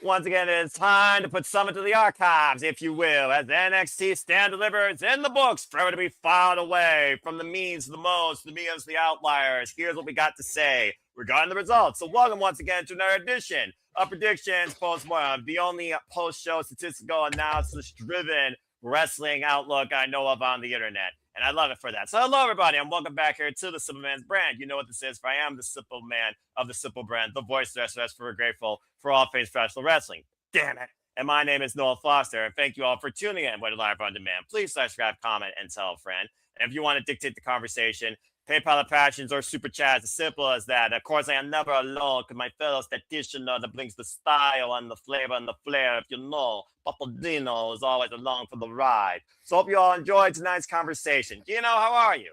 Once again, it is time to put some into the archives, if you will, as NXT Stand Deliver is in the books, forever to be filed away. From the means to the most, the means to the outliers, here's what we got to say regarding the results. So welcome once again to another edition of Predictions Post-Mortem, the only post-show statistical analysis-driven wrestling outlook I know of on the internet. And I love it for that. So hello, everybody, and welcome back here to the Simple Man's brand. You know what this is, for I am the Simple Man of the Simple brand, the voice of the wrestler, for grateful for all things professional wrestling. Damn it. And my name is Noah Foster, and thank you all for tuning in, whether live or on demand. Please subscribe, comment, and tell a friend. And if you want to dictate the conversation, PayPal passions or super chats, as simple as that. Of course, I am never alone, because my fellow statistician that brings the style and the flavor and the flair, if you know, PapaGino is always along for the ride. So hope you all enjoyed tonight's conversation. Gino, how are you?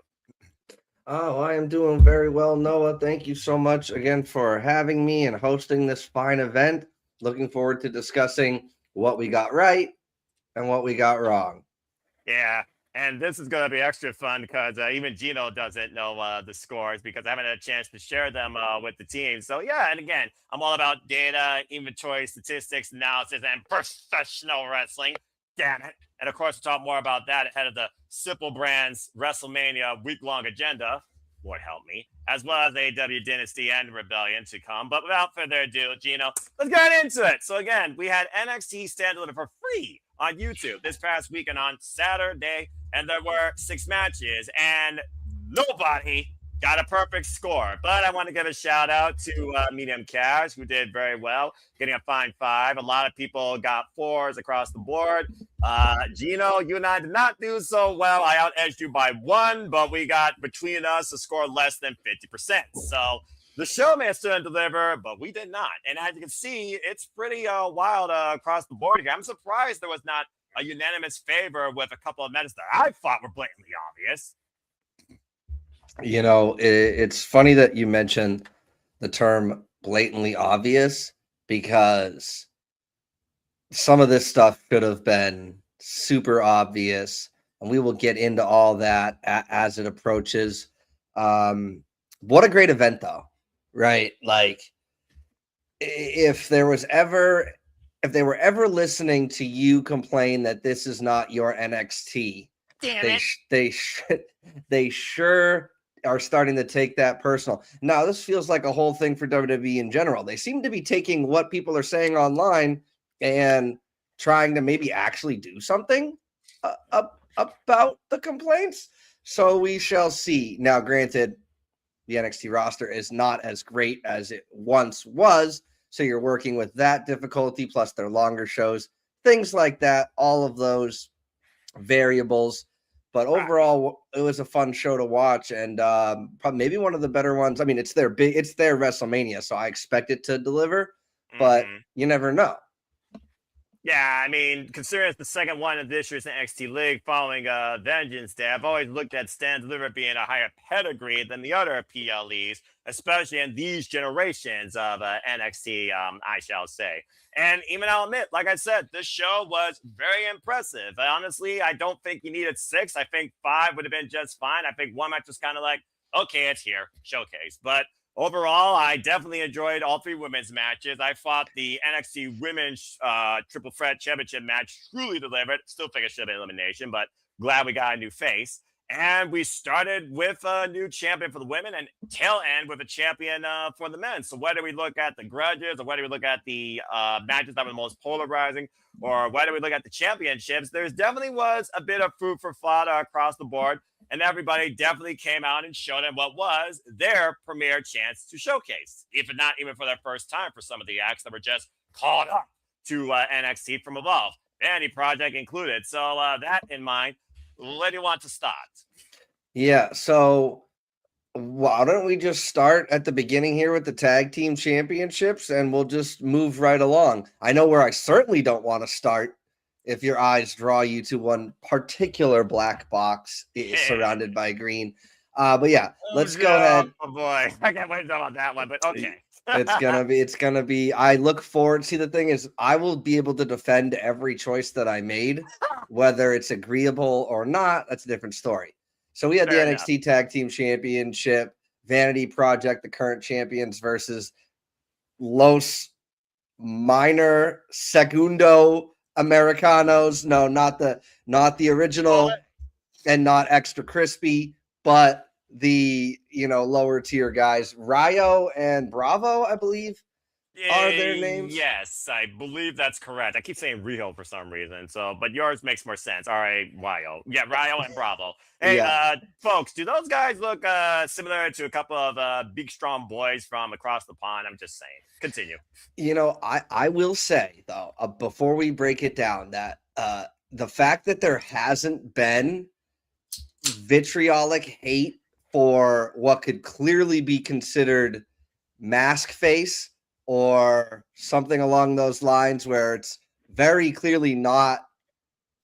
Oh, I am doing very well, Noah. Thank you so much again for having me and hosting this fine event. Looking forward to discussing what we got right and what we got wrong. Yeah. And this is going to be extra fun because even Gino doesn't know the scores because I haven't had a chance to share them with the team. So, yeah, and again, I'm all about data, inventory, statistics, analysis, and professional wrestling. Damn it. And, of course, we'll talk more about that ahead of the Simple Brands WrestleMania week-long agenda. Lord help me. As well as AEW Dynasty and Rebellion to come. But without further ado, Gino, let's get into it. So, again, we had NXT Stand Deliver for free on YouTube this past weekend on Saturday, and there were 6 matches, and nobody got a perfect score. But I want to give a shout out to Medium Cash, who did very well, getting a fine 5. A lot of people got 4s across the board. Gino, you and I did not do so well. I out-edged you by 1, but we got between us a score less than 50%. So the show may still deliver, but we did not. And as you can see, it's pretty wild across the board here. I'm surprised there was not a unanimous favor with a couple of matches that I thought were blatantly obvious. You know, it's funny that you mentioned the term blatantly obvious because some of this stuff could have been super obvious, and we will get into all that as it approaches. What a great event, though, right? Like, if they were ever listening to you complain that this is not your NXT, they sure are starting to take that personal. Now, this feels like a whole thing for WWE in general. They seem to be taking what people are saying online and trying to maybe actually do something about the complaints. So we shall see. Now, granted, the NXT roster is not as great as it once was. So you're working with that difficulty, plus their longer shows, things like that, all of those variables. But overall, it was a fun show to watch, and probably maybe one of the better ones. I mean, it's their WrestleMania, so I expect it to deliver, but you never know. Yeah, I mean, considering it's the second one of this year's NXT League following Vengeance Day, I've always looked at Stand Deliver being a higher pedigree than the other PLEs, especially in these generations of NXT, I shall say. And even I'll admit, like I said, this show was very impressive. Honestly, I don't think you needed 6. I think 5 would have been just fine. I think 1 match was kind of like, okay, it's here, showcase. But overall, I definitely enjoyed all 3 women's matches. I thought the NXT Women's Triple Threat Championship match truly delivered. Still think it should have been elimination, but glad we got a new face. And we started with a new champion for the women and tail end with a champion for the men. So whether we look at the grudges or whether we look at the matches that were the most polarizing or whether we look at the championships, there definitely was a bit of food for thought across the board. And everybody definitely came out and showed them what was their premier chance to showcase, if not even for their first time for some of the acts that were just called up to NXT from Evolve, Vanity Project included. So that in mind, where do you want to start? Yeah, so why don't we just start at the beginning here with the tag team championships, and we'll just move right along. I know where I certainly don't want to start. If your eyes draw you to one particular black box surrounded by green. But yeah, let's go ahead. Oh boy, I can't wait to talk about that one, but okay. It's gonna be, I look forward. See, the thing is, I will be able to defend every choice that I made, whether it's agreeable or not. That's a different story. So we had the NXT Tag Team Championship, Vanity Project, the current champions, versus Los minor segundo Americanos. No, not the original and not extra crispy, but the lower tier guys. Rayo and Bravo, I believe, are their names. Yes, I believe that's correct. I keep saying Rio for some reason. So, but yours makes more sense. All right, Rio. Yeah, Rio and Bravo. Hey, Yeah. folks, do those guys look similar to a couple of big, strong boys from across the pond? I'm just saying. Continue. I will say though, before we break it down, that the fact that there hasn't been vitriolic hate for what could clearly be considered mask face or something along those lines, where it's very clearly not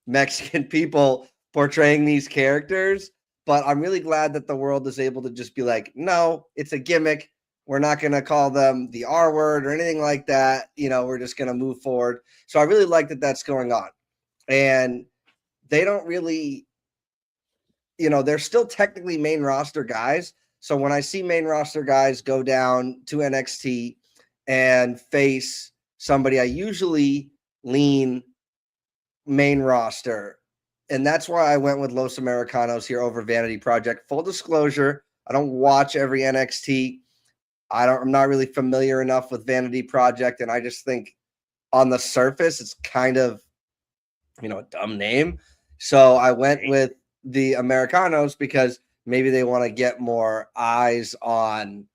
Mexican people portraying these characters. But I'm really glad that the world is able to just be like, no, it's a gimmick. We're not going to call them the R word or anything like that. We're just going to move forward. So I really like that that's going on. And they don't really, they're still technically main roster guys. So when I see main roster guys go down to NXT and face somebody, I usually lean main roster. And that's why I went with Los Americanos here over Vanity Project. Full disclosure, I don't watch every NXT. I'm not really familiar enough with Vanity Project, and I just think on the surface it's kind of a dumb name. So I went with the Americanos because maybe they want to get more eyes on.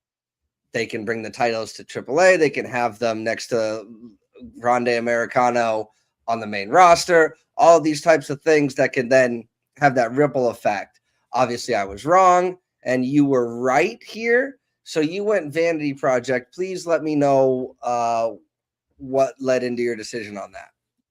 They can bring the titles to AAA. They can have them next to Grande Americano on the main roster. All of these types of things that can then have that ripple effect. Obviously, I was wrong, and you were right here. So you went Vanity Project. Please let me know what led into your decision on that.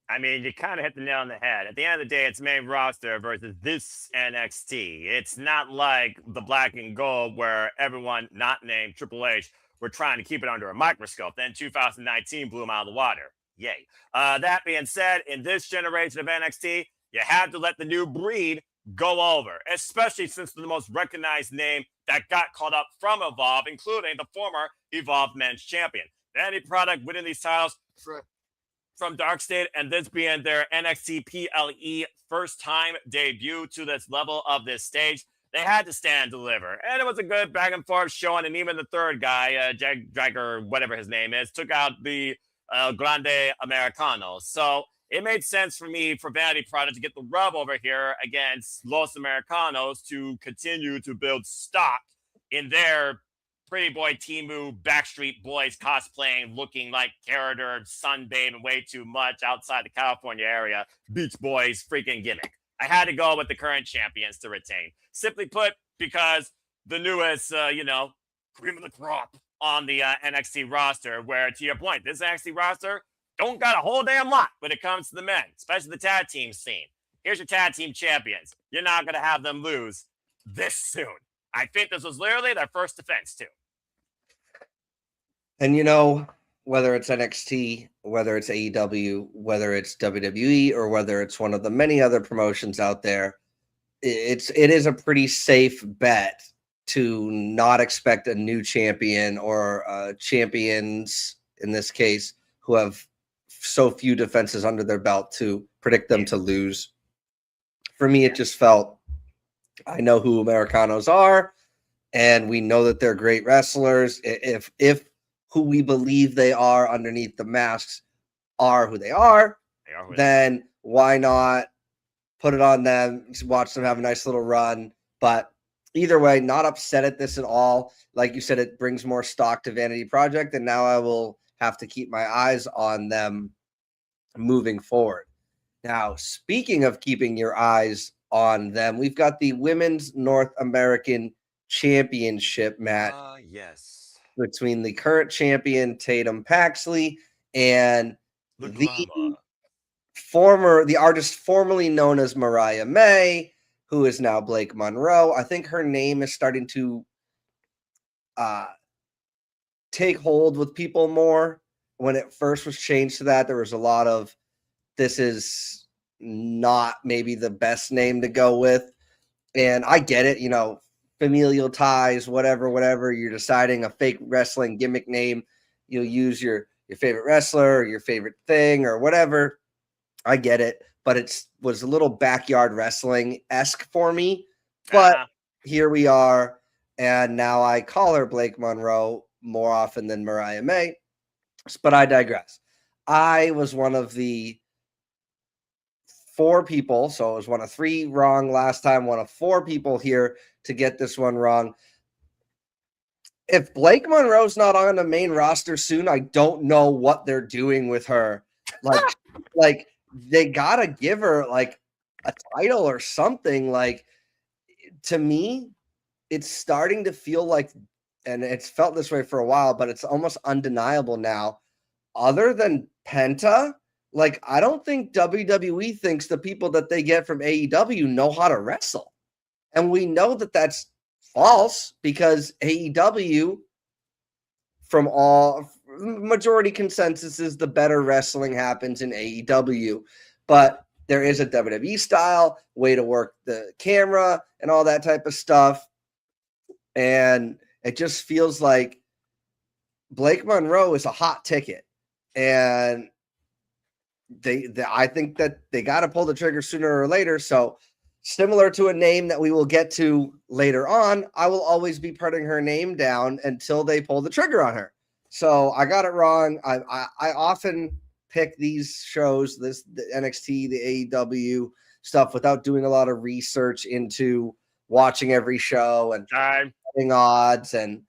I mean, you kind of hit the nail on the head. At the end of the day, it's main roster versus this NXT. It's not like the black and gold where everyone not named Triple H were trying to keep it under a microscope. Then 2019 blew them out of the water. Yay. That being said, in this generation of NXT, you have to let the new breed go over, especially since the most recognized name that got called up from Evolve, including the former Evolve Men's Champion. Any product winning these titles from Dark State, and this being their NXT PLE first time debut to this level of this stage, they had to stand deliver. And it was a good back and forth showing, and even the third guy, Jagger, whatever his name is, took out the Grande Americano. So it made sense for me for Vanity Product to get the rub over here against Los Americanos to continue to build stock in their Pretty Boy Timu Backstreet Boys cosplaying, looking like character sunbathing way too much outside the California area. Beach Boys freaking gimmick. I had to go with the current champions to retain. Simply put, because the newest, cream of the crop on the NXT roster, where to your point, this NXT roster don't got a whole damn lot when it comes to the men, especially the tag team scene. Here's your tag team champions. You're not going to have them lose this soon. I think this was literally their first defense, too. And whether it's NXT, whether it's AEW, whether it's WWE, or whether it's one of the many other promotions out there, it is a pretty safe bet to not expect a new champion or champions, in this case, who have so few defenses under their belt, to predict them to lose. For me, it just felt, I know who Americanos are, and we know that they're great wrestlers. If who we believe they are underneath the masks are who they are, then why not put it on them, watch them have a nice little run? But either way, not upset at this at all. Like you said, it brings more stock to Vanity Project, and now I will have to keep my eyes on them moving forward. Now, speaking of keeping your eyes on them, we've got the Women's North American Championship match. Yes. Between the current champion Tatum Paxley and the artist formerly known as Mariah May, who is now Blake Monroe. I think her name is starting to take hold with people more. When it first was changed to that, there was a lot of, this is not maybe the best name to go with. And I get it, familial ties, whatever, you're deciding a fake wrestling gimmick name. You'll use your your favorite wrestler or your favorite thing or whatever. I get it, but it was a little backyard wrestling-esque for me. But here we are, and now I call her Blake Monroe more often than Mariah May. But I digress. I was one of the 4 people, so it was one of 3 wrong last time, one of 4 people here to get this one wrong. If Blake Monroe's not on the main roster soon, I don't know what they're doing with her. Like they gotta give her like a title or something. Like, to me, it's starting to feel like, and it's felt this way for a while, but it's almost undeniable now. Other than Penta, like, I don't think WWE thinks the people that they get from AEW know how to wrestle. And we know that that's false because AEW, from all majority consensus, is the better wrestling happens in AEW. But there is a WWE style way to work the camera and all that type of stuff. And it just feels like Blake Monroe is a hot ticket. And I think that they got to pull the trigger sooner or later. So, similar to a name that we will get to later on, I will always be putting her name down until they pull the trigger on her. So I got it wrong. I often pick these shows, the NXT, the AEW stuff, without doing a lot of research into watching every show and betting odds and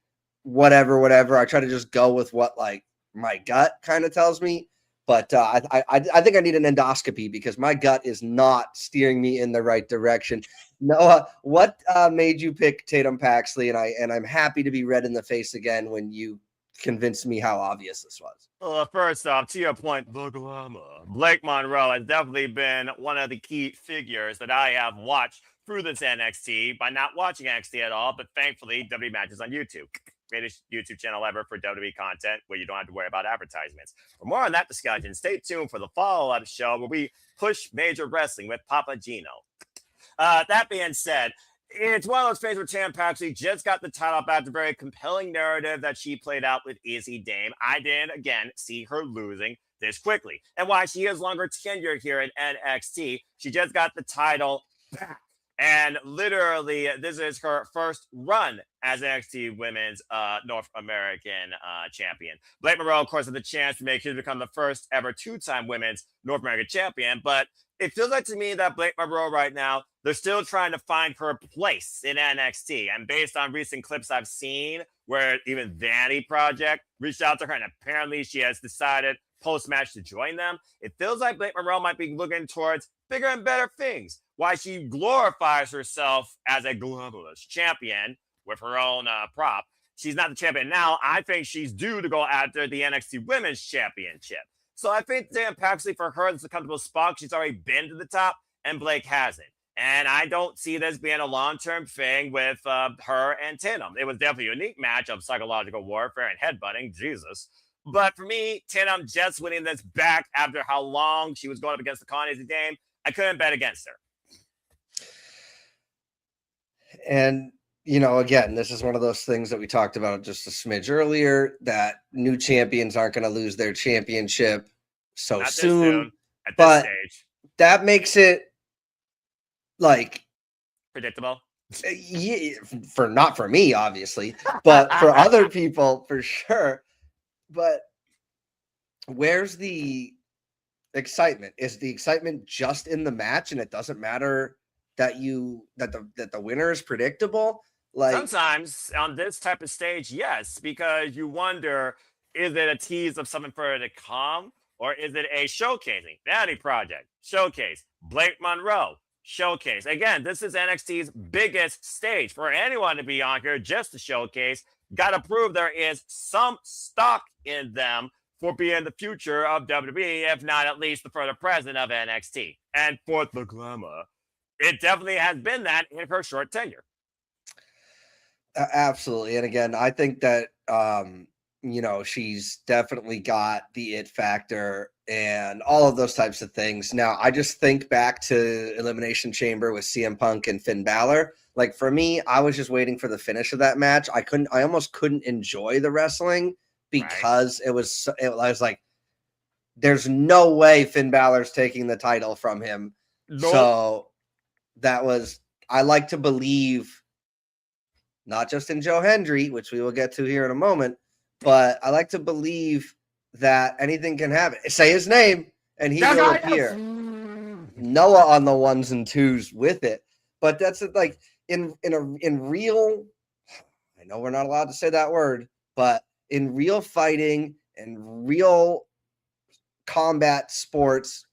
whatever. I try to just go with what like my gut kind of tells me. But I think I need an endoscopy because my gut is not steering me in the right direction. Noah, what made you pick Tatum Paxley? And I'm happy to be red in the face again when you convinced me how obvious this was. Well, first off, to your point, the glamour. Blake Monroe has definitely been one of the key figures that I have watched through this NXT by not watching NXT at all, but thankfully WWE matches on YouTube. Greatest YouTube channel ever for WWE content where you don't have to worry about advertisements. For more on that discussion, stay tuned for the follow-up show where we push major wrestling with PapaGino. That being said, it's one of those things where Tam Paxley just got the title up after a very compelling narrative that she played out with Izzy Dame. I didn't, again, see her losing this quickly. And while she is longer tenured here at NXT, she just got the title back. And literally, this is her first run as NXT Women's North American champion. Blake Monroe, of course, had the chance to make her become the first ever 2-time Women's North American champion. But it feels like to me that Blake Monroe right now, they're still trying to find her place in NXT. And based on recent clips I've seen where even Vanity Project reached out to her and apparently she has decided post-match to join them, it feels like Blake Monroe might be looking towards bigger and better things. Why she glorifies herself as a glamorous champion with her own prop. She's not the champion now. I think she's due to go after the NXT Women's Championship. So I think Dan Paxley, for her, it's a comfortable spot. She's already been to the top, and Blake hasn't. And I don't see this being a long-term thing with her and Tatum. It was definitely a unique match of psychological warfare and headbutting. Jesus. But for me, Tatum just winning this back after how long she was going up against the Connie Dame, I couldn't bet against her. And, you know, again, this is one of those things that we talked about just a smidge earlier, that new champions aren't going to lose their championship so soon. At this stage. That makes it like predictable. Yeah, not for me, obviously, but for other people, for sure. But where's the excitement? Is the excitement just in the match and it doesn't matter that the winner is predictable? Like, sometimes on this type of stage, yes, because you wonder, is it a tease of something further to come, or is it a showcasing? Vanity Project, showcase. Blake Monroe, showcase. Again, this is NXT's biggest stage. For anyone to be on here just to showcase, got to prove there is some stock in them for being the future of WWE, if not at least the further present of NXT. And for the glamour, it definitely has been that in her short tenure. Absolutely. And again, I think that, you know, she's definitely got the it factor and all of those types of things. Now, I just think back to Elimination Chamber with CM Punk and Finn Balor. Like, for me, I was just waiting for the finish of that match. I almost couldn't enjoy the wrestling because it was I was like, there's no way Finn Balor's taking the title from him. Nope. So that was, I like to believe, not just in Joe Hendry, which we will get to here in a moment, but I like to believe that anything can happen. Say his name and he will appear. Noah on the ones and twos with it. But that's like in real, I know we're not allowed to say that word, but in real fighting and real combat sports,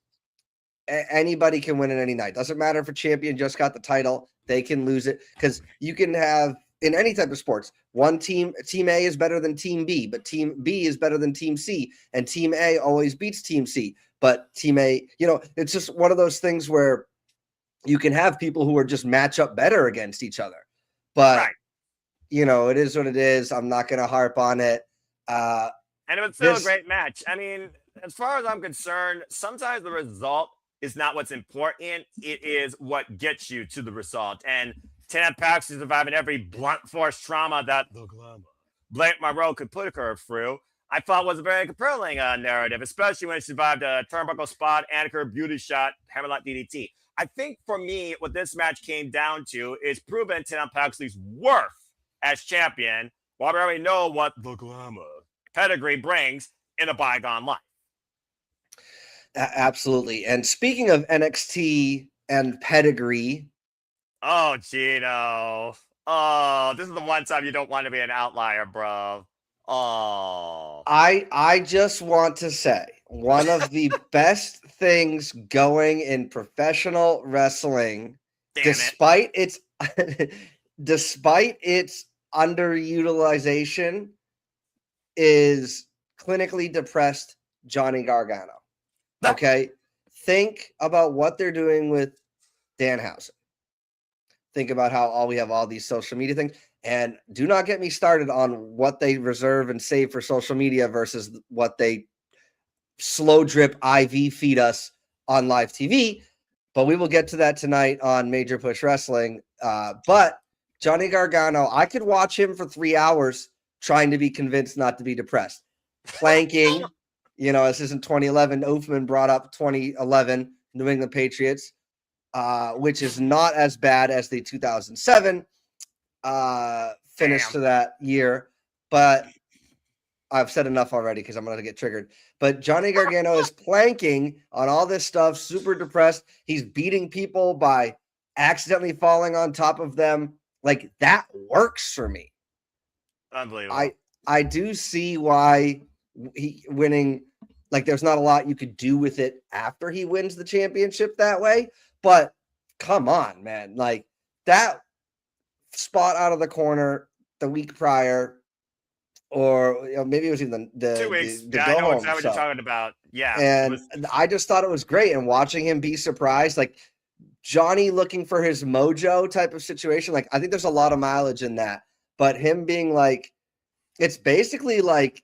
anybody can win in any night. Doesn't matter if a champion just got the title, they can lose it, because you can have, in any type of sports, one team A is better than team B, but team B is better than team C, and team A always beats team C, but team A, it's just one of those things where you can have people who are just match up better against each other. But it is what it is. I'm not going to harp on it. And it was still a great match. I mean, as far as I'm concerned, sometimes the result is not what's important. It is what gets you to the result. And Tatum Paxley surviving every blunt force trauma that the Glamour Blake Monroe could put her through, I thought was a very compelling narrative, especially when she survived a turnbuckle spot and her beauty shot, hammerlock DDT. I think for me, what this match came down to is proving Tatum Paxley's worth as champion, while we already know what the Glamour pedigree brings in a bygone life. Absolutely. And speaking of NXT and pedigree. Oh, Gino. Oh, this is the one time you don't want to be an outlier, bro. Oh. I just want to say, one of the best things going in professional wrestling, despite its underutilization, is clinically depressed Johnny Gargano. Okay, think about what they're doing with Danhausen. Think about how we have all these social media things, and do not get me started on what they reserve and save for social media versus what they slow drip IV feed us on live TV. But we will get to that tonight on Major Push Wrestling. But Johnny Gargano, I could watch him for 3 hours trying to be convinced not to be depressed. Planking. This isn't 2011. Oofman brought up 2011 New England Patriots, which is not as bad as the 2007 finish to that year. But I've said enough already because I'm going to get triggered. But Johnny Gargano is planking on all this stuff, super depressed. He's beating people by accidentally falling on top of them. Like, that works for me. Unbelievable. I do see why he winning, like, there's not a lot you could do with it after he wins the championship that way, but come on, man. Like, that spot out of the corner the week prior, or maybe it was even the 2 weeks. the I know exactly what you're talking about. Yeah. And I just thought it was great. And watching him be surprised, like Johnny looking for his mojo type of situation. Like, I think there's a lot of mileage in that, but him being like, it's basically like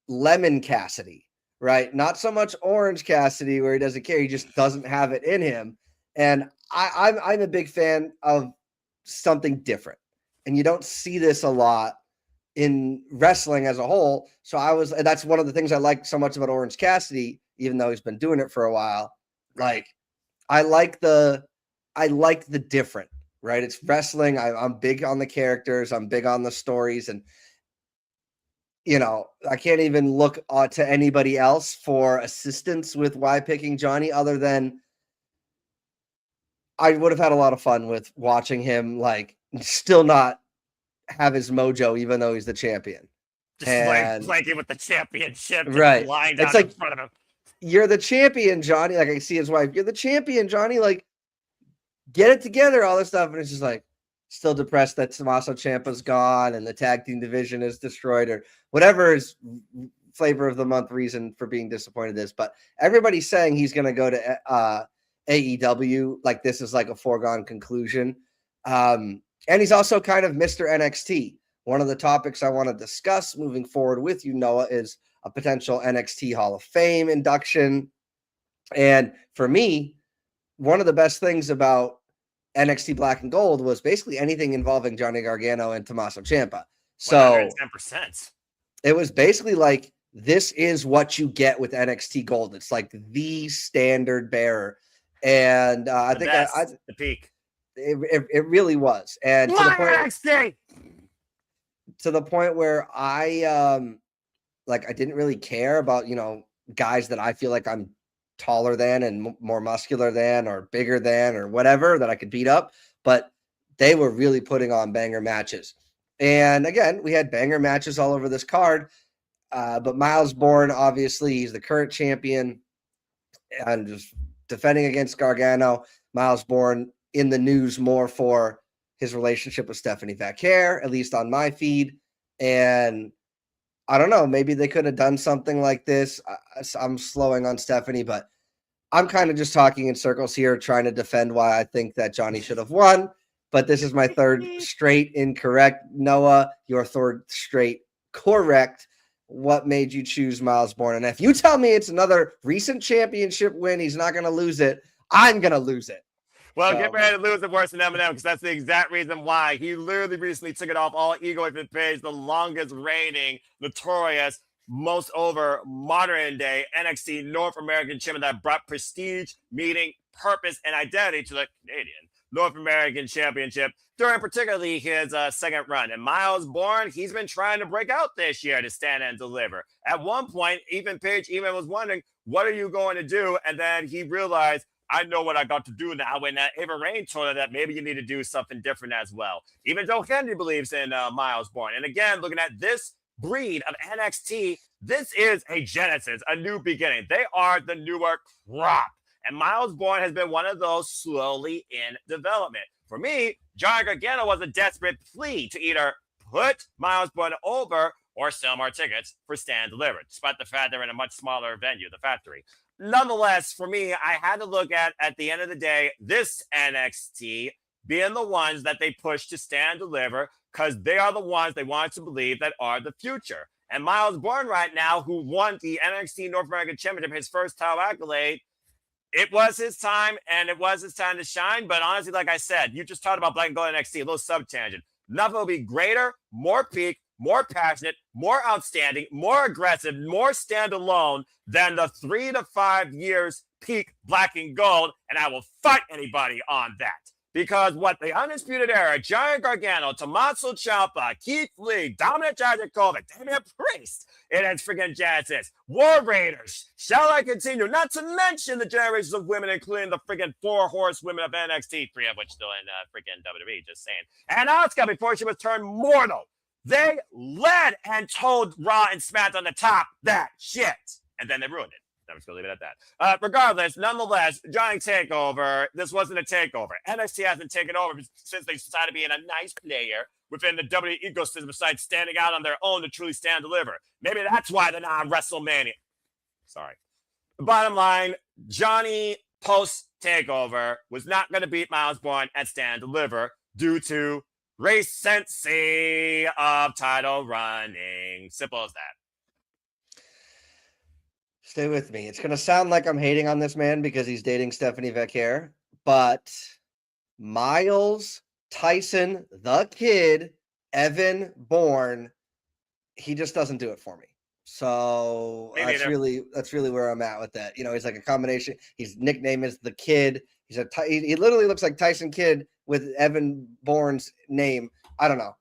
Lemon Cassidy, right? Not so much Orange Cassidy where he doesn't care. He just doesn't have it in him. And I'm a big fan of something different. And you don't see this a lot in wrestling as a whole. So that's one of the things I like so much about Orange Cassidy, even though he's been doing it for a while. Like, I like the different, right? It's wrestling. I'm big on the characters. I'm big on the stories. And, I can't even look to anybody else for assistance with why picking Johnny, other than I would have had a lot of fun with watching him, like, still not have his mojo, even though he's the champion. Just playing with the championship, right? Lying down in front of him. You're the champion, Johnny. Like, I see his wife. You're the champion, Johnny. Like, get it together, all this stuff. And it's just like, still depressed that Tommaso Ciampa's gone and the tag team division is destroyed, or whatever his flavor of the month reason for being disappointed is. But everybody's saying he's going to go to AEW. Like, this is like a foregone conclusion. And he's also kind of Mr. NXT. One of the topics I want to discuss moving forward with you, Noah, is a potential NXT Hall of Fame induction. And for me, one of the best things about NXT Black and Gold was basically anything involving Johnny Gargano and Tommaso Ciampa. So 110%. It was basically like, this is what you get with NXT Gold. It's like the standard bearer. And I think the peak. It really was. And to the point where I like, I didn't really care about, guys that I feel like I'm taller than and more muscular than or bigger than or whatever that I could beat up, but they were really putting on banger matches. And again, we had banger matches all over this card. But Miles Bourne, obviously, he's the current champion and just defending against Gargano. Miles Bourne in the news more for his relationship with Stephanie Vaquer, at least on my feed. And I don't know, maybe they could have done something like this. I'm slowing on Stephanie, but I'm kind of just talking in circles here, trying to defend why I think that Johnny should have won. But this is my third straight incorrect. Noah, your third straight correct. What made you choose Miles Bourne? And if you tell me it's another recent championship win, he's not going to lose it, I'm going to lose it. Well, get ready to lose it worse than Eminem, because that's the exact reason why. He literally recently took it off all ego if it pays the longest reigning, notorious, most over modern day NXT North American champion that brought prestige, meaning, purpose, and identity to the Canadian North American Championship during particularly his second run. And Miles Bourne, he's been trying to break out this year to stand and deliver. At one point, even Paige was wondering, what are you going to do? And then he realized, I know what I got to do now. When Ava Rain told her that maybe you need to do something different as well. Even Joe Kennedy believes in Miles Bourne. And again, looking at this breed of NXT, this is a genesis, a new beginning. They are the newer crop. And Miles Bourne has been one of those slowly in development. For me, Johnny Gargano was a desperate plea to either put Miles Bourne over or sell more tickets for Stand Deliver, despite the fact they're in a much smaller venue, the Factory. Nonetheless, for me, I had to look at the end of the day, this NXT being the ones that they push to Stand Deliver, because they are the ones they want to believe that are the future. And Miles Bourne right now, who won the NXT North American Championship, his first title accolade, it was his time, and it was his time to shine. But honestly, like I said, you just talked about Black and Gold NXT, a little sub-tangent. Nothing will be greater, more peak, more passionate, more outstanding, more aggressive, more standalone than the 3 to 5 years peak Black and Gold, and I will fight anybody on that. Because what the Undisputed Era, Giant Gargano, Tommaso Ciampa, Keith Lee, Dominic Dijakovic, Damian Priest, it has freaking Genesis, War Raiders, shall I continue? Not to mention the generations of women, including the freaking 4 horsewomen of NXT, 3 of which still in freaking WWE, just saying. And Asuka, before she was turned mortal, they led and told Raw and SmackDown to top that shit. And then they ruined it. I'm just going to leave it at that. Regardless, nonetheless, Johnny Takeover, this wasn't a takeover. NXT hasn't taken over since they decided to be in a nice player within the WWE ecosystem besides standing out on their own to truly stand deliver. Maybe that's why they're not on WrestleMania. Sorry. The bottom line, Johnny post-takeover was not going to beat Miles Bourne at Stand Deliver due to recency of title running. Simple as that. Stay with me. It's going to sound like I'm hating on this man because he's dating Stephanie Vaquer, but Miles Tyson, the Kid, Evan Bourne, he just doesn't do it for me. So that's really where I'm at with that. He's like a combination. His nickname is the Kid. He literally looks like Tyson Kidd with Evan Bourne's name. I don't know.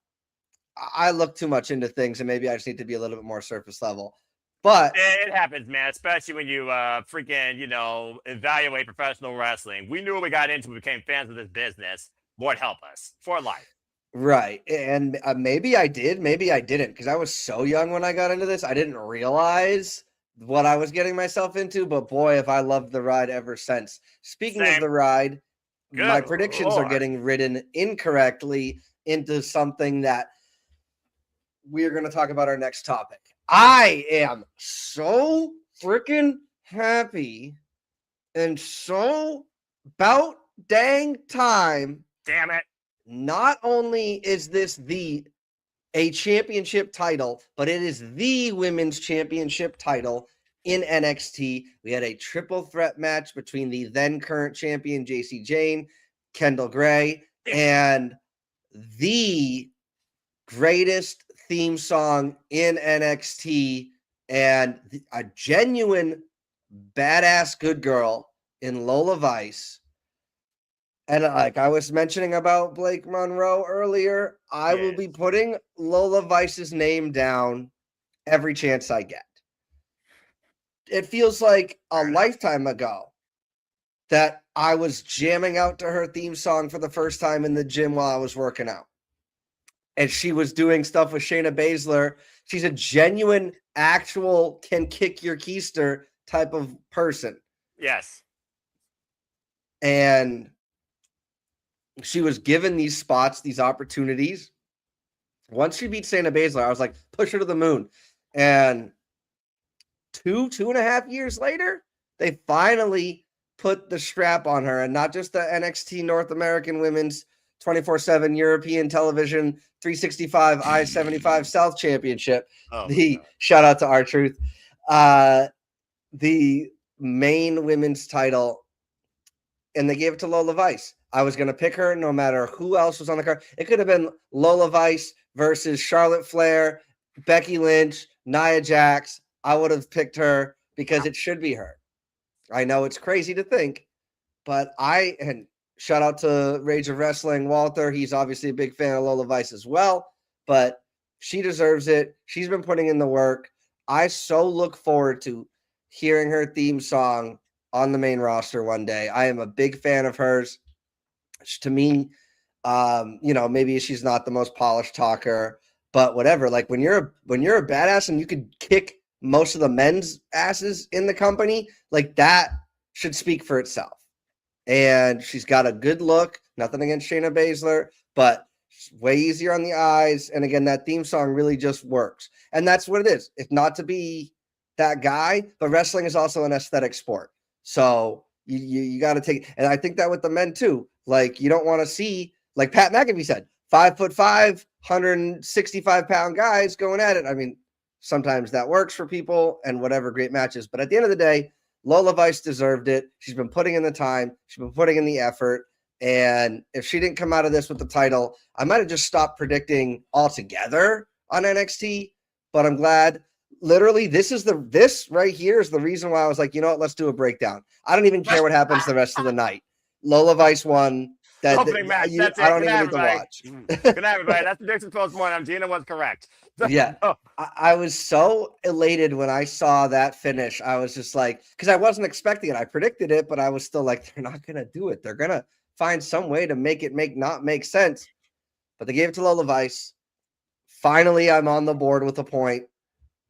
I look too much into things, and maybe I just need to be a little bit more surface level. But it happens, man, especially when you evaluate professional wrestling. We knew what we got into. We became fans of this business. Lord help us for life. Right. And maybe I did, maybe I didn't, because I was so young when I got into this. I didn't realize what I was getting myself into. But boy, have I loved the ride ever since. Speaking of the ride, my predictions are getting ridden incorrectly into something that we are going to talk about our next topic. I am so freaking happy and so about dang time. Damn it. Not only is this a championship title, but it is the women's championship title in NXT. We had a triple threat match between the then current champion JC Jane, Kendall Gray, and the greatest theme song in NXT and a genuine badass good girl in Lola Vice. And like I was mentioning about Blake Monroe earlier, I will be putting Lola Vice's name down every chance I get. It feels like a lifetime ago that I was jamming out to her theme song for the first time in the gym while I was working out. And she was doing stuff with Shayna Baszler. She's a genuine, actual, can kick your keister type of person. Yes. And she was given these spots, these opportunities. Once she beat Shayna Baszler, I was like, push her to the moon. And two and a half years later, they finally put the strap on her, and not just the NXT North American Women's 24/7 European Television 365 I-75 South Championship. Shout out to R-Truth. The main women's title, and they gave it to Lola Vice. I was going to pick her no matter who else was on the card. It could have been Lola Vice versus Charlotte Flair, Becky Lynch, Nia Jax. I would have picked her because it should be her. I know it's crazy to think, but and shout out to Rage of Wrestling, Walter. He's obviously a big fan of Lola Vice as well, but she deserves it. She's been putting in the work. I so look forward to hearing her theme song on the main roster one day. I am a big fan of hers. To me, maybe she's not the most polished talker, but whatever. Like when you're a badass and you could kick most of the men's asses in the company, like that should speak for itself. And she's got a good look. Nothing against Shayna Baszler, but way easier on the eyes. And again, that theme song really just works. And that's what it is. It's not to be that guy, but wrestling is also an aesthetic sport. So you got to take, and I think that with the men too. Like you don't want to see, like Pat McAfee said, 5'5", 165-pound guys going at it. I mean, sometimes that works for people and whatever, great matches. But at the end of the day, Lola Vice deserved it. She's been putting in the time. She's been putting in the effort. And if she didn't come out of this with the title, I might have just stopped predicting altogether on NXT. But I'm glad. Literally, this right here is the reason why I was like, you know what, let's do a breakdown. I don't even care what happens the rest of the night. Lola Vice won. Opening match. That's I don't even need to watch. Good night, everybody. That's the Dixon Post-Mortem. Gina was correct. Yeah. I was so elated when I saw that finish. I was just like, because I wasn't expecting it. I predicted it, but I was still like, they're not going to do it. They're going to find some way to make it not make sense. But they gave it to Lola Vice. Finally, I'm on the board with a point.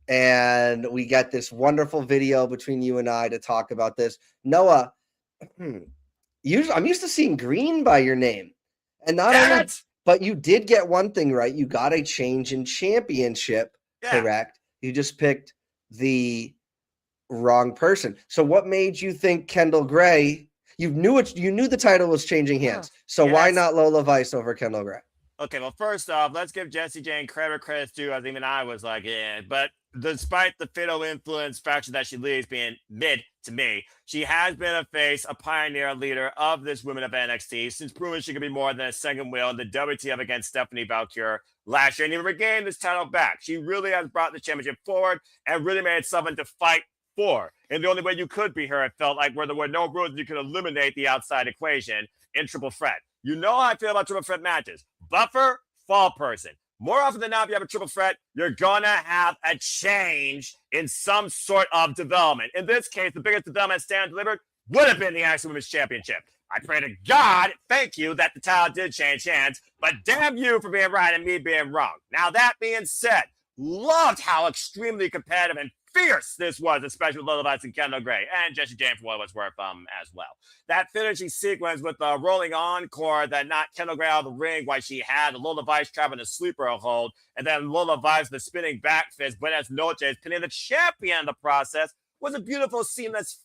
And we get this wonderful video between you and I to talk about this. Noah, I'm used to seeing green by your name. And not only, but you did get one thing right. You got a change in championship, correct? You just picked the wrong person. So what made you think Kendall Gray? You knew the title was changing hands. So why not Lola Vice over Kendall Gray? Okay, well, first off, let's give Jessie Jane credit's due, as even I was like, yeah. But despite the fatal influence faction that she leads being mid to me, she has been a face, a pioneer, a leader of this women of NXT, since proving she could be more than a second wheel in the WTF against Stephanie Valkyrie last year and even regained this title back. She really has brought the championship forward and really made it something to fight for. And the only way you could be her, it felt like, where there were no rules, you could eliminate the outside equation in triple threat. You know how I feel about triple threat matches. Buffer, fall person. More often than not, if you have a triple threat, you're going to have a change in some sort of development. In this case, the biggest development Stand Deliver would have been the Action Women's Championship. I pray to God, thank you, that the title did change hands, but damn you for being right and me being wrong. Now, that being said, loved how extremely competitive and fierce this was, especially with Lola Vice and Kendall Gray, and Jessie Jane for what it was worth as well. That finishing sequence with the rolling encore that knocked Kendall Gray out of the ring while she had Lola Vice trapping a sleeper hold, and then Lola Vice, the spinning back fist, Buenas noches, pinning the champion in the process, was a beautiful, seamless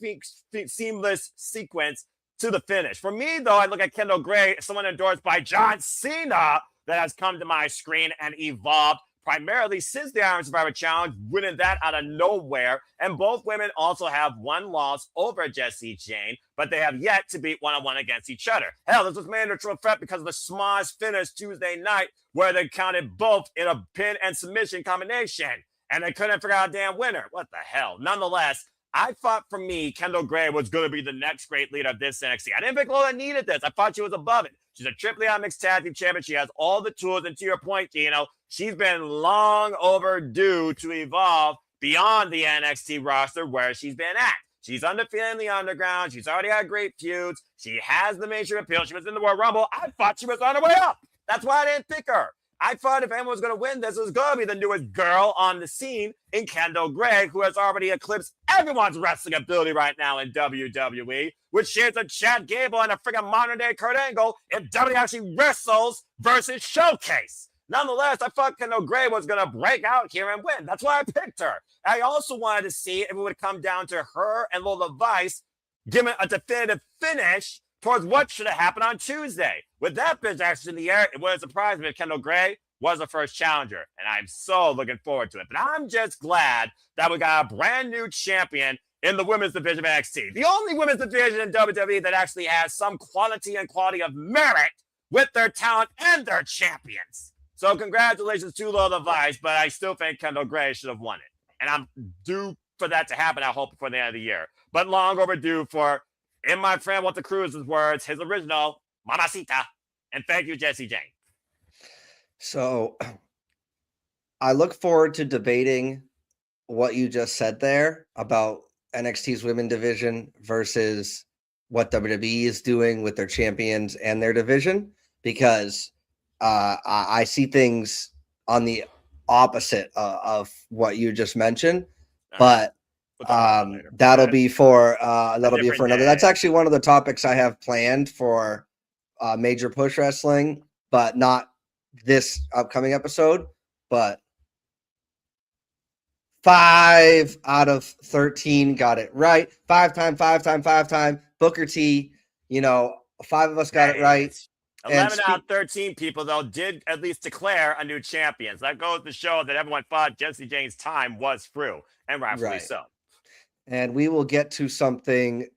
sequence to the finish. For me, though, I look at Kendall Gray, someone endorsed by John Cena that has come to my screen and evolved primarily since the Iron Survivor Challenge, winning that out of nowhere. And both women also have one loss over Jessie Jane, but they have yet to beat one-on-one against each other. Hell, this was made into a triple threat because of the smash finish Tuesday night where they counted both in a pin and submission combination. And they couldn't figure out a damn winner. What the hell? Nonetheless, I thought for me, Kendall Gray was going to be the next great leader of this NXT. I didn't think Lola needed this. I thought she was above it. She's a Triple A Mixed Tag Team Champion. She has all the tools. And to your point, Gino, she's been long overdue to evolve beyond the NXT roster where she's been at. She's undefeated in the underground. She's already had great feuds. She has the mainstream appeal. She was in the Royal Rumble. I thought she was on her way up. That's why I didn't pick her. I thought if anyone was going to win this, it was going to be the newest girl on the scene in Kendall Gray, who has already eclipsed everyone's wrestling ability right now in WWE, which shares a Chad Gable and a freaking modern-day Kurt Angle if WWE actually wrestles versus Showcase. Nonetheless, I thought Kendall Gray was going to break out here and win. That's why I picked her. I also wanted to see if it would come down to her and Lola Vice giving a definitive finish towards what should have happened on Tuesday. With that bitch actually in the air, it wouldn't surprise me if Kendall Gray was the first challenger, and I'm so looking forward to it. But I'm just glad that we got a brand new champion in the women's division of NXT. The only women's division in WWE that actually has some quality and quality of merit with their talent and their champions. So congratulations to Lola Vice, but I still think Kendall Gray should have won it. And I'm due for that to happen, I hope, before the end of the year. But long overdue for, in my friend Walter Cruz's words, his original, Mamacita. And thank you, Jessie Jane. So I look forward to debating what you just said there about NXT's women division versus what WWE is doing with their champions and their division, because I see things on the opposite of what you just mentioned. But that'll be for another. That's actually one of the topics I have planned for Major Push Wrestling, but not this upcoming episode. But 5 out of 13 got it right. 5 time. Booker T, 5 of us got it right. 11 out of 13 people, though, did at least declare a new champion. So that goes to show that everyone thought Jessie Jane's time was through, and rightfully so. And we will get to something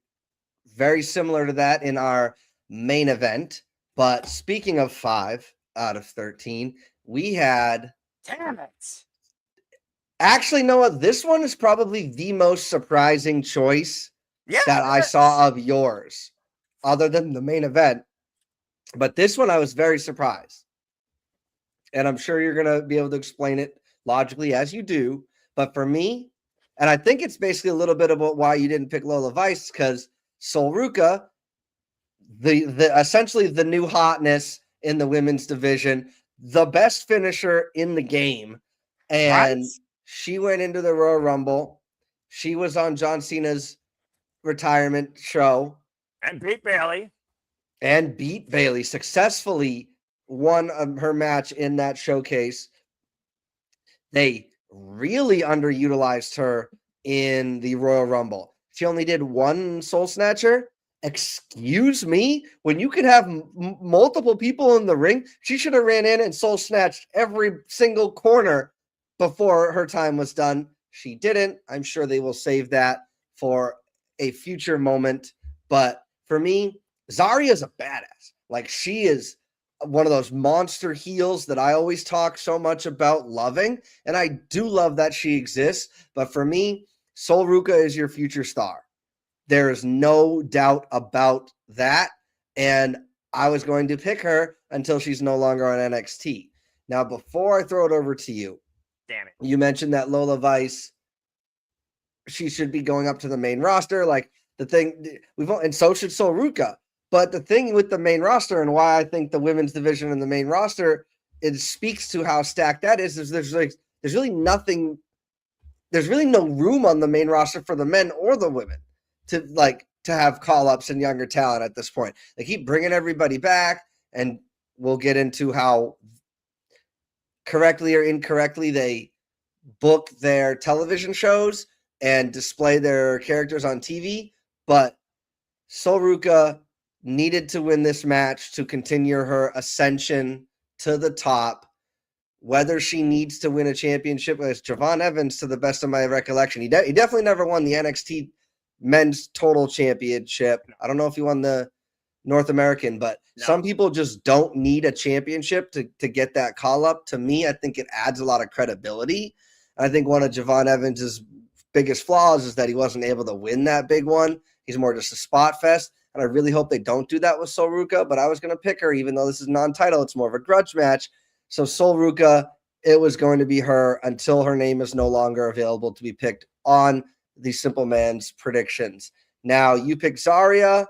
very similar to that in our main event. But speaking of 5 out of 13, we had... Damn it. Actually, Noah, this one is probably the most surprising choice that I saw of yours, other than the main event. But this one, I was very surprised. And I'm sure you're going to be able to explain it logically as you do. But for me, and I think it's basically a little bit about why you didn't pick Lola Vice, because Sol Ruca, the essentially the new hotness in the women's division, the best finisher in the game. And she went into the Royal Rumble. She was on John Cena's retirement show. And beat Bayley. Successfully won her match in that showcase. They really underutilized her in the Royal Rumble. She only did one Soul Snatcher. Excuse me? When you could have multiple people in the ring, she should have ran in and Soul Snatched every single corner before her time was done. She didn't. I'm sure they will save that for a future moment. But for me, Zarya's a badass. Like, she is one of those monster heels that I always talk so much about loving. And I do love that she exists. But for me, Sol Ruca is your future star. There is no doubt about that. And I was going to pick her until she's no longer on NXT. Now, before I throw it over to you, damn it, you mentioned that Lola Vice, she should be going up to the main roster. Like, the thing, and so should Sol Ruca. But the thing with the main roster, and why I think the women's division and the main roster, it speaks to how stacked that is there's really nothing, there's really no room on the main roster for the men or the women to have call-ups and younger talent at this point. They keep bringing everybody back, and we'll get into how correctly or incorrectly they book their television shows and display their characters on TV. But Sol Ruca needed to win this match to continue her ascension to the top. whether she needs to win a championship. It's Javon Evans, to the best of my recollection. He definitely never won the NXT Men's Total Championship. I don't know if he won the North American, but some people just don't need a championship to get that call up. To me, I think it adds a lot of credibility. I think one of Javon Evans's biggest flaws is that he wasn't able to win that big one. He's more just a spot fest. And I really hope they don't do that with Sol Ruca, but I was going to pick her, even though this is non-title. It's more of a grudge match. So Sol Ruca, it was going to be her until her name is no longer available to be picked on the Simple Man's predictions. Now, you picked Zarya.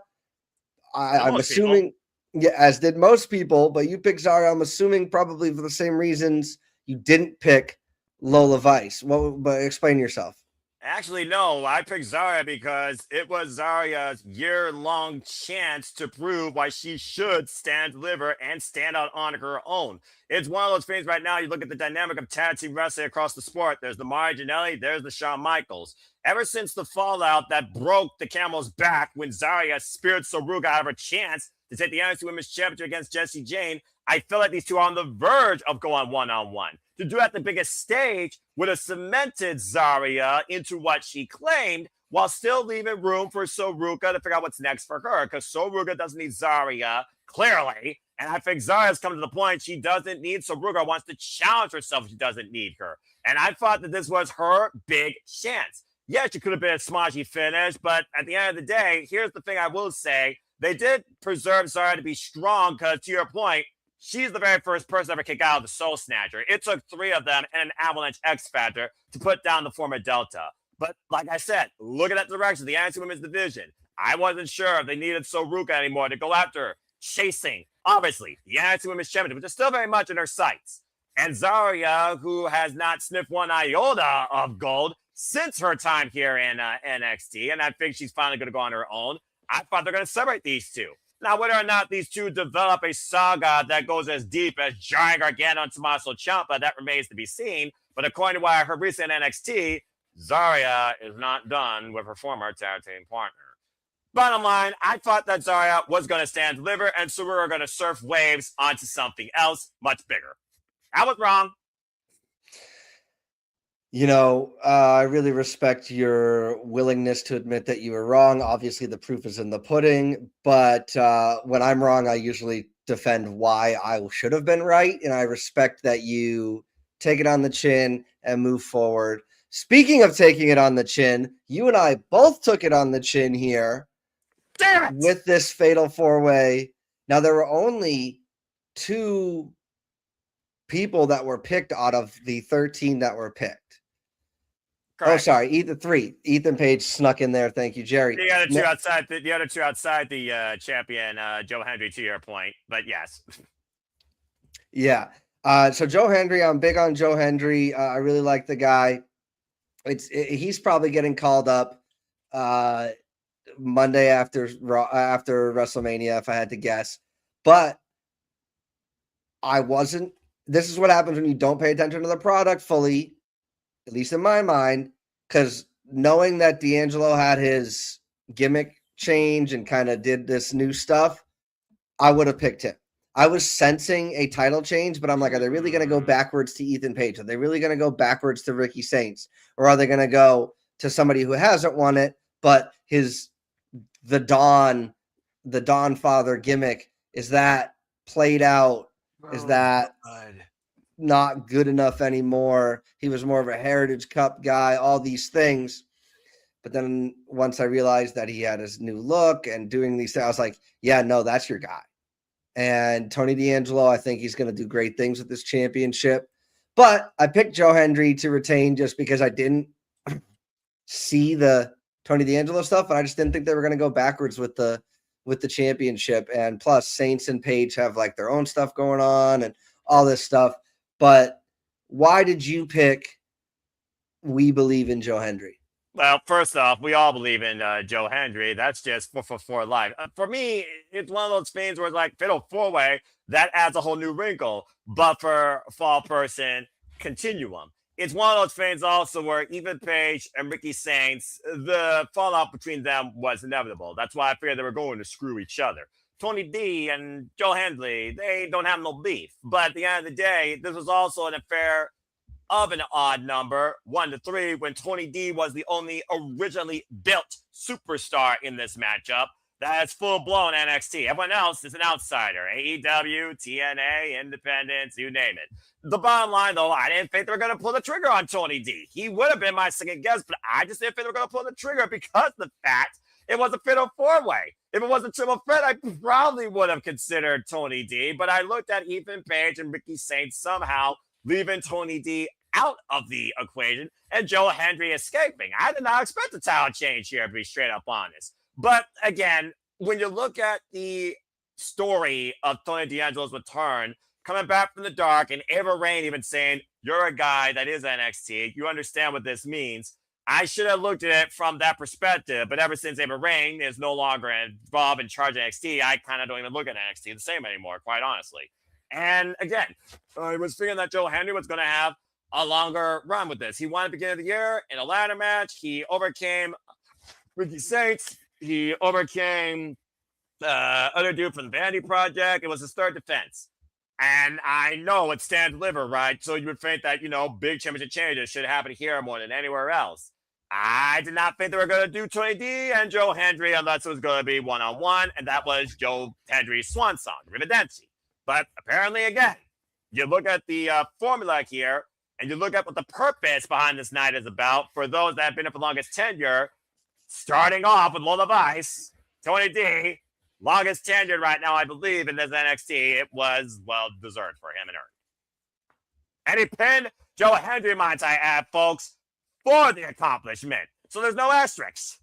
I'm assuming, yeah, as did most people, but you picked Zarya. I'm assuming probably for the same reasons you didn't pick Lola Vice. But explain yourself. Actually, no, I picked Zarya because it was Zarya's year-long chance to prove why she should stand deliver and stand out on her own. It's one of those things right now. You look at the dynamic of tag team wrestling across the sport. There's the Mari Janelli, there's the Shawn Michaels. Ever since the fallout that broke the camel's back when Zarya speared Sol Ruca out of her chance to take the NXT Women's Championship against Jessie Jane, I feel like these two are on the verge of going one-on-one. To do it at the biggest stage would have cemented Zarya into what she claimed while still leaving room for Sol Ruca to figure out what's next for her, because Sol Ruca doesn't need Zarya, clearly. And I think Zarya's come to the point she doesn't need Sol Ruca, wants to challenge herself if she doesn't need her. And I thought that this was her big chance. Yes, she could have been a smodgy finish, but at the end of the day, here's the thing I will say. They did preserve Zarya to be strong because, to your point, she's the very first person to ever kick out of the Soul Snatcher. It took 3 of them and an Avalanche X Factor to put down the former Delta. But like I said, looking at the direction of the NXT Women's Division, I wasn't sure if they needed Sol Ruca anymore to go after chasing, obviously, the NXT Women's Championship, which is still very much in her sights. And Zarya, who has not sniffed one iota of gold since her time here in NXT, and I think she's finally going to go on her own. I thought they're going to separate these two. Now, whether or not these two develop a saga that goes as deep as Giant Gargano and Tommaso Ciampa, that remains to be seen. But according to what I heard recently in NXT, Zarya is not done with her former tag team partner. Bottom line, I thought that Zarya was going to stand deliver, and so we were going to surf waves onto something else much bigger. I was wrong. You know, I really respect your willingness to admit that you were wrong. Obviously, the proof is in the pudding. But when I'm wrong, I usually defend why I should have been right. And I respect that you take it on the chin and move forward. Speaking of taking it on the chin, you and I both took it on the chin here with this fatal 4-way. Now, there were only 2 people that were picked out of the 13 that were picked. Correct. Oh, sorry, Ethan Page snuck in there. Thank you, Jerry. The other two outside the champion, Joe Hendry, to your point, but yes. Yeah. So Joe Hendry, I'm big on Joe Hendry. I really like the guy. He's probably getting called up Monday after WrestleMania, if I had to guess. But I wasn't. This is what happens when you don't pay attention to the product fully, at least in my mind, because knowing that D'Angelo had his gimmick change and kind of did this new stuff, I would have picked him. I was sensing a title change, but I'm like, are they really going to go backwards to Ethan Page? Are they really going to go backwards to Ricky Saints? Or are they going to go to somebody who hasn't won it, but the Dawn father gimmick, is that played out? Is that not good enough anymore? He was more of a Heritage Cup guy, all these things. But then once I realized that he had his new look and doing these things, I was like, yeah, no, that's your guy. And Tony D'Angelo, I think he's going to do great things with this championship. But I picked Joe Hendry to retain just because I didn't see the Tony D'Angelo stuff, and I just didn't think they were going to go backwards with the championship. And plus, Saints and Page have like their own stuff going on and all this stuff. But why did you pick We Believe in Joe Hendry? Well, first off, we all believe in Joe Hendry. That's just for life. For me, it's one of those things where it's like fatal 4-way, that adds a whole new wrinkle. But for Fall Person Continuum, it's one of those things also where Ethan Page and Ricky Saints, the fallout between them was inevitable. That's why I figured they were going to screw each other. Tony D and Joe Hendry, they don't have no beef. But at the end of the day, this was also an affair of an odd number, 1-3, when Tony D was the only originally built superstar in this matchup. That's full-blown NXT. Everyone else is an outsider. AEW, TNA, Independence, you name it. The bottom line, though, I didn't think they were going to pull the trigger on Tony D. He would have been my second guess, but I just didn't think they were going to pull the trigger because of the fact it was a fatal four-way. If it was a triple threat, I probably would have considered Tony D, but I looked at Ethan Page and Ricky Saints somehow leaving Tony D out of the equation and Joe Hendry escaping. I did not expect a title change here, to be straight up honest. But again, when you look at the story of Tony D'Angelo's return, coming back from the dark, and Ava Raine even saying, you're a guy that is NXT, you understand what this means. I should have looked at it from that perspective, but ever since Ava Raine is no longer involved in charge of NXT, I kind of don't even look at NXT the same anymore, quite honestly. And again, I was thinking that Joe Hendry was going to have a longer run with this. He won at the beginning of the year in a ladder match. He overcame Ricky Saints. He overcame other dude from the Vanity Project. It was his third defense. And I know it's Stand Deliver, right? So you would think that, big championship changes should happen here more than anywhere else. I did not think they were going to do Tony D and Joe Hendry unless it was going to be one-on-one, and that was Joe Hendry's swan song, Rividenci. But apparently, again, you look at the formula here, and you look at what the purpose behind this night is about for those that have been here for the longest tenure, starting off with Lola Vice, Tony D, longest tenured right now, I believe, in this NXT. It was well-deserved for him and earned. And he pinned Joe Hendry, might I add, folks, for the accomplishment. So there's no asterisks.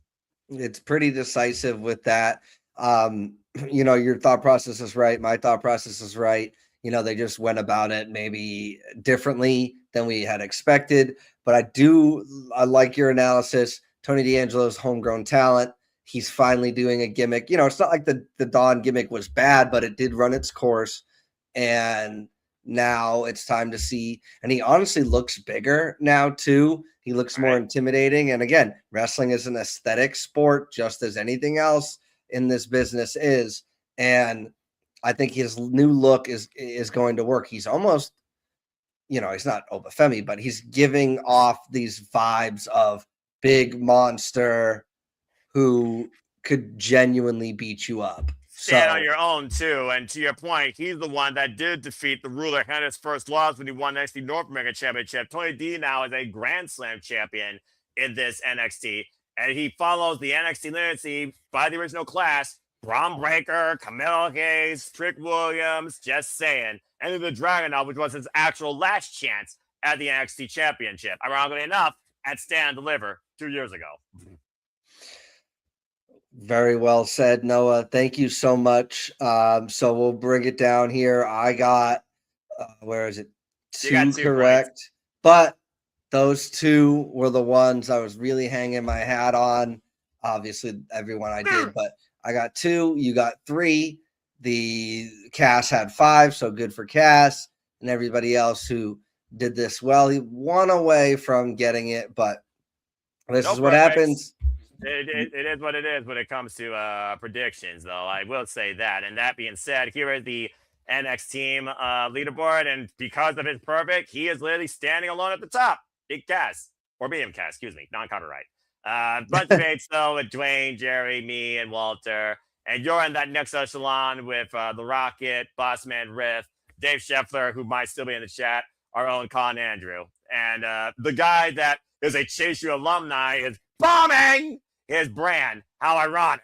It's pretty decisive with that. Your thought process is right. My thought process is right. They just went about it maybe differently than we had expected. But I like your analysis. Tony D'Angelo's homegrown talent. He's finally doing a gimmick. It's not like the Dawn gimmick was bad, but it did run its course. And now it's time to see. And he honestly looks bigger now, too. He looks more intimidating. And again, wrestling is an aesthetic sport, just as anything else in this business is. And I think his new look is going to work. He's almost, he's not Obafemi, but he's giving off these vibes of big monster who could genuinely beat you up. Stand on your own, too. And to your point, he's the one that did defeat the ruler, had his first loss when he won the NXT North American Championship. Tony D now is a Grand Slam champion in this NXT. And he follows the NXT lineage by the original class. Braun Breaker, Camille Hayes, Trick Williams, just saying. And the Dragunov, which was his actual last chance at the NXT Championship. Ironically enough, at Stand Deliver 2 years ago. Very well said, Noah. Thank you so much. So we'll bring it down here. I got, where is it? Two correct. Points. But those two were the ones I was really hanging my hat on. Obviously, everyone I did, but I got 2. You got 3. The Cass had 5, so good for Cass. And everybody else who did this well. He won away from getting it, but this is what happens. It is what it is when it comes to predictions, though. I will say that. And that being said, here is the NXT team leaderboard. And because of his perfect, he is literally standing alone at the top. Big Cass. Or BM Cass, excuse me. Non-copyright. Bunch of mates, though, with Dwayne, Jerry, me, and Walter. And you're in that next echelon with The Rocket, Bossman Riff, Dave Scheffler, who might still be in the chat, our own Con Andrew. And the guy that is a Chase U alumni is bombing his brand. How ironic.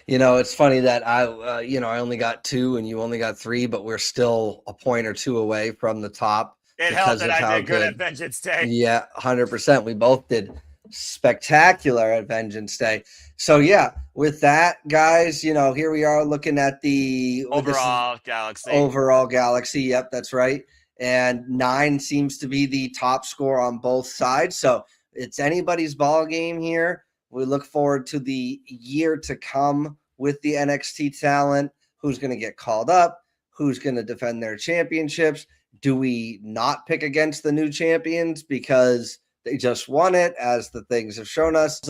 It's funny that I only got 2 and you only got 3, but we're still a point or 2 away from the top. It helped that I did good at Vengeance Day. Yeah, 100%. We both did spectacular at Vengeance Day. So yeah, with that, guys, here we are looking at the overall galaxy. Overall galaxy. Yep, that's right. And 9 seems to be the top score on both sides. So it's anybody's ball game here. We look forward to the year to come with the NXT talent. Who's going to get called up? Who's going to defend their championships? Do we not pick against the new champions because they just won it, as the things have shown us?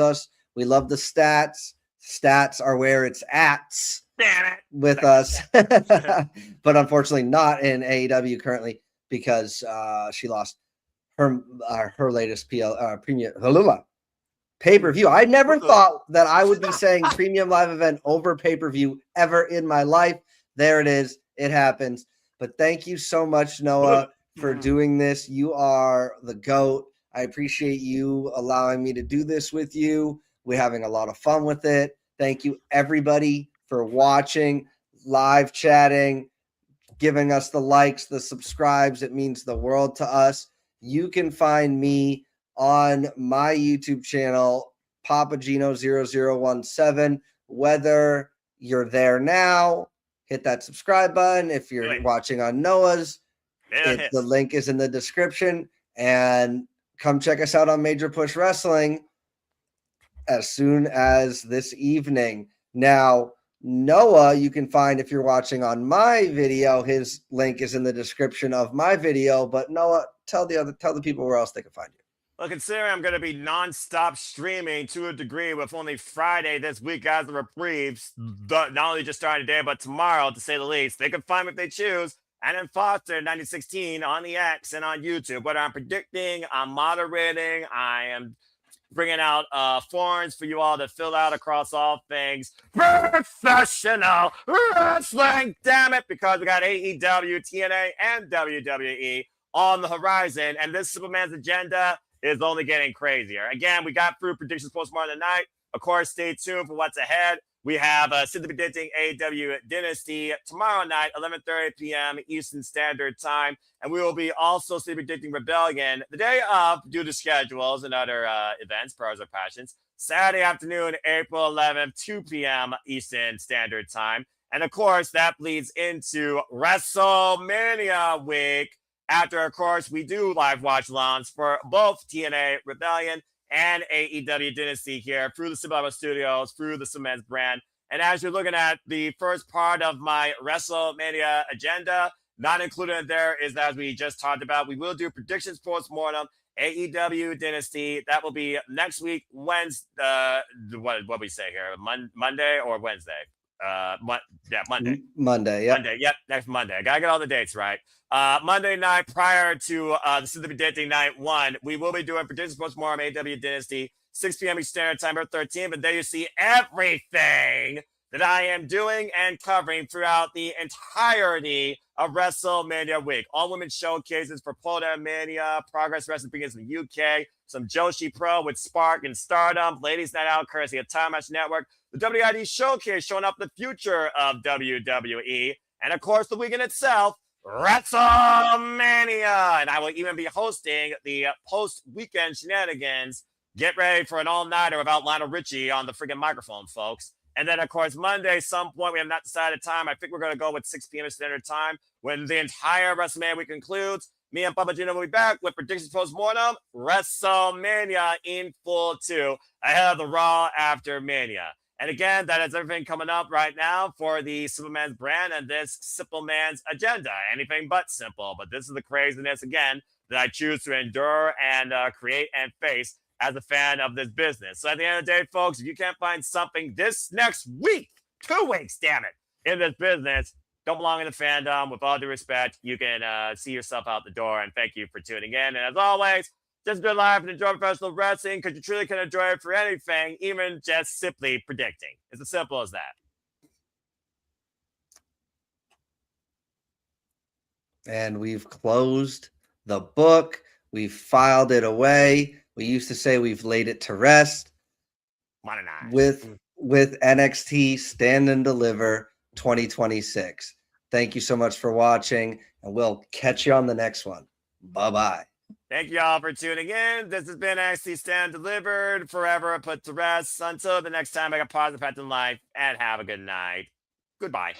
We love the stats. Stats are where it's at. damn it. with us, but unfortunately not in AEW currently because she lost her latest premium pay-per-view. I never thought that I would be saying premium live event over pay-per-view ever in my life. There it is. It happens. But thank you so much, Noah, for doing this. You are the GOAT. I appreciate you allowing me to do this with you. We're having a lot of fun with it. Thank you, everybody, for watching, live chatting, giving us the likes, the subscribes. It means the world to us. You can find me on my YouTube channel, PapaGino0017. Whether you're there now, hit that subscribe button. If you're watching on Noah's, the link is in the description. And come check us out on Major Push Wrestling as soon as this evening. Now, Noah, you can find if you're watching on my video. His link is in the description of my video. But Noah, tell the people where else they can find you. Well, considering I'm going to be non-stop streaming to a degree with only Friday this week as a reprieve, not only just starting today, but tomorrow, to say the least, they can find me if they choose. And then Foster 9016 on the X and on YouTube. Whether I'm predicting, I'm moderating, I am bringing out forms for you all to fill out across all things professional wrestling, damn it, because we got AEW, TNA, and WWE on the horizon. And this Superman's agenda is only getting crazier. Again, we got through predictions Post-Mortem tonight. Of course, stay tuned for what's ahead. We have Simply Predicting AEW Dynasty tomorrow night, 11:30 p.m. Eastern Standard Time. And we will be also Simply Predicting Rebellion the day of, due to schedules and other events, prayers or passions, Saturday afternoon, April 11th, 2 p.m. Eastern Standard Time. And of course, that bleeds into WrestleMania week. After, of course, we do live watch-alongs for both TNA Rebellion and AEW Dynasty here through the Sublime Studios, through the Cements brand. And as you're looking at the first part of my WrestleMania agenda, not included in there is, as we just talked about, we will do predictions Post-Mortem, AEW Dynasty. That will be next week, Wednesday. What we say here? Monday or Wednesday? Monday. Monday, yeah. Monday, yep, next Monday. I gotta get all the dates right. Monday night prior to the Simply Predicting Night 1, we will be doing predictions Post-Mortem AEW Dynasty, 6 p.m. Eastern Standard Time, April 13th. And there you see everything that I am doing and covering throughout the entirety of WrestleMania week. All women showcases for Mania, Progress Wrestling begins in the UK, some Joshi Pro with Spark and Stardom, Ladies Night Out courtesy of Time Match Network, the WID Showcase showing up the future of WWE, and of course the weekend itself, WrestleMania. And I will even be hosting the post-weekend shenanigans. Get ready for an all-nighter without Lionel Richie on the freaking microphone, folks. And then, of course, Monday, some point, we have not decided time. I think we're going to go with 6 p.m. Standard Time when the entire WrestleMania week concludes. Me and PapaGino will be back with predictions Post-Mortem, WrestleMania in full too, ahead of the Raw after Mania. And again, that is everything coming up right now for the Simpleman's brand and this Simple Man's agenda. Anything but simple. But this is the craziness, again, that I choose to endure and create and face as a fan of this business. So at the end of the day, folks, if you can't find something this next week, 2 weeks, damn it, in this business, don't belong in the fandom. With all due respect, you can see yourself out the door. And thank you for tuning in. And as always, just be live and enjoy professional wrestling because you truly can enjoy it for anything, even just simply predicting. It's as simple as that. And we've closed the book. We've filed it away. We used to say we've laid it to rest with NXT Stand and Deliver 2026. Thank you so much for watching, and we'll catch you on the next one. Bye-bye. Thank you all for tuning in. This has been NXT Stand Delivered, forever put to rest. Until the next time, make a positive impact in life, and have a good night. Goodbye.